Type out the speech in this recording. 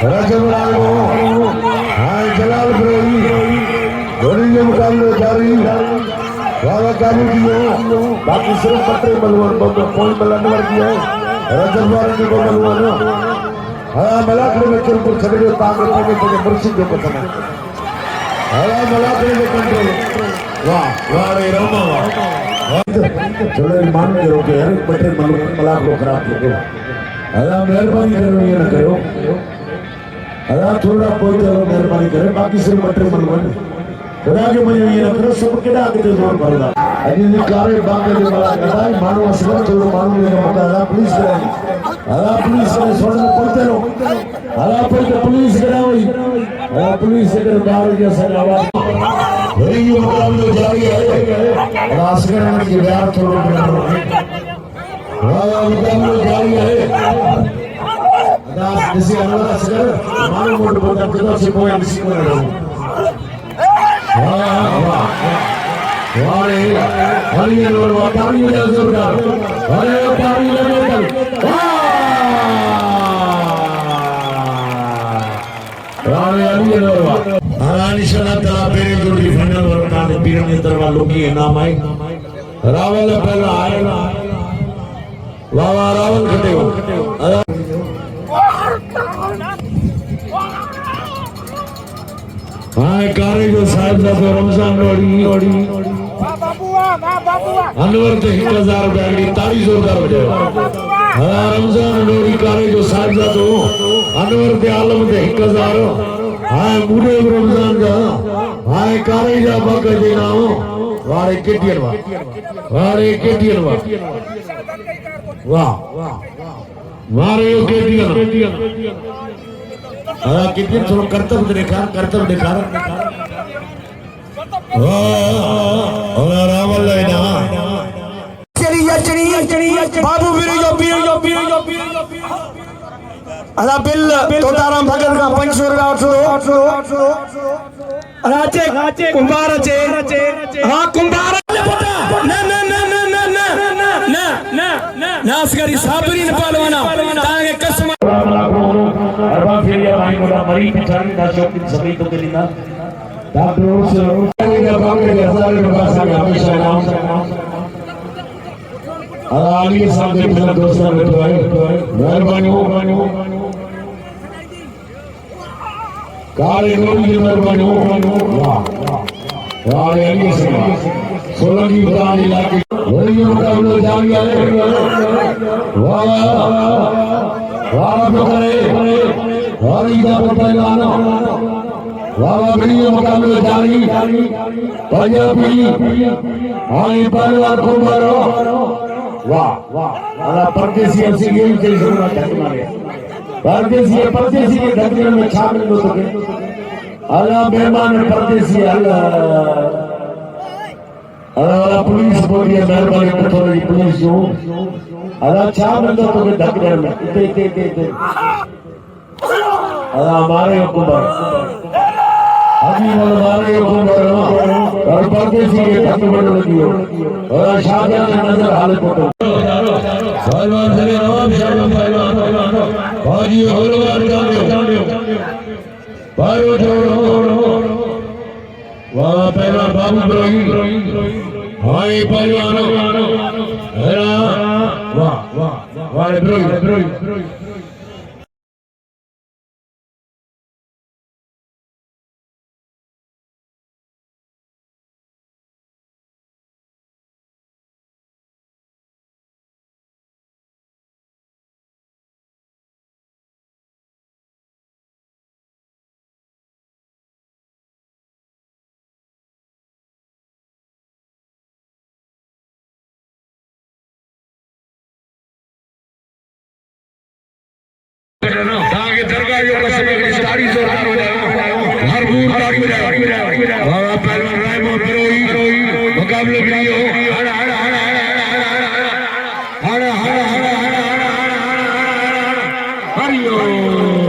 रजवाड़ो हाय जलाल ब्रोई धोनी के मुकाबले जारी वाला काबू दियो बाकी सिर्फ पत्रे बलवान कोई बल्ला नंबर दिया रजवाड़ो के को बलवान हाँ मलाकड़े में चल पर खड़े ताकत के मुर्शिद जो पता है हाँ मलाकड़े में कंट्रोल वाह वाह रे रोमा वाह चलो मान के रोके यार पत्रे मलाक को खराब करो हाँ मेहरबानी करो ये न करो हाँ थोड़ा कोई चलो मेहरबानी करे बाकी सिर्फ पत्रे बलवान खुदा के मुझे ये रखो सब के आगे तो जोर पड़ता अभी ये कारे बांगे जो बड़ा करता है मानो असला थोड़ा मानो ये मत आला पुलिस करे सोने में पड़ते रहो आला पड़ते पुलिस कराओ आला पुलिस से कर बाहर जैसा आवाज वही ये मुकाबला जारी है रास करने की बात थोड़ा करो आला मुकाबला जारी है रास जैसे अल्लाह असगर मानो मोड़ बोलता किधर से कोई किसी को नहीं वारे हरियर वा पानी में जोरदार अरे पानी में जोरदार वारे हरियर वा आरानी शनाता पेरे जोड़ी फाइनल वरना ने पीरने तरवा लोगी नाम आए रावल पहला आए वाह रावल खटे हो हाँ कारे जो साहब दा तो रमजान लोड़ी अनवर ते 1000 रुपया की ताली जोरदार बजाओ हाँ रमजान लोड़ी कारे जो साहब दा तो अनवर ते आलम ते 1000 हाँ मुरे रमजान का हाँ कारे जा बाका देना हो वारे केटियन वाह वारे केटियन हाँ कितने थोड़ा कर्तव्य देखा और रावल लेना चली बाबू बीरो अला बिल तोताराम भगत का 500 राचे कुंभार चे हाँ कुंभार ना असगरी साबरी न पालवाना तांगे कसम अरबा फेरिया भाई मोड़ा मरी पिछाड़ी ना शौकीन सभी तो के लिना डॉक्टर से का बांगे के हजार के पास आगे हमेशा नाम आली साहब के बिना दोस्ता बैठो है मेहरबानी हो काले लोग की मेहरबानी हो वाह वाह अली साहब सोलंकी पुरानी इलाके वही मुकाबला जारी है वाह वाह तो करे और इधर पहलवानों वाह वीडियो मुकाबला जारी पंजाबी आई पहलवान को मारो वाह अरे परदेसी ऐसी गेम के जरूरत है तुम्हारे परदेसी के धरती में शामिल हो सके अल्लाह मेहमान परदेसी अल्लाह अल्लाह पुलिस बोली मेहरबानी थोड़ी पुलिस जो अल्लाह शामिल हो तो धरती में इते हमारे हुकुमर अभी हमारे हुकुमर और परदेसी के धरती में लगी हो और शाहजहां ने नजर हाल को पहलवान से नवाब शाह पहलवान बाजी होलवार जानियो पारो छोड़ो वाह पहलवान बाबू ब्रोही हाय पहलवानों वाह वाह ब्रोही ताकि दरगाह जो कसम स्टारी जोरदार हो जाए भरपूर ताड़ी बजाओ बाबा पहलवान रायमो बिरोई मुकाबले के लिए हड़ा हरिओ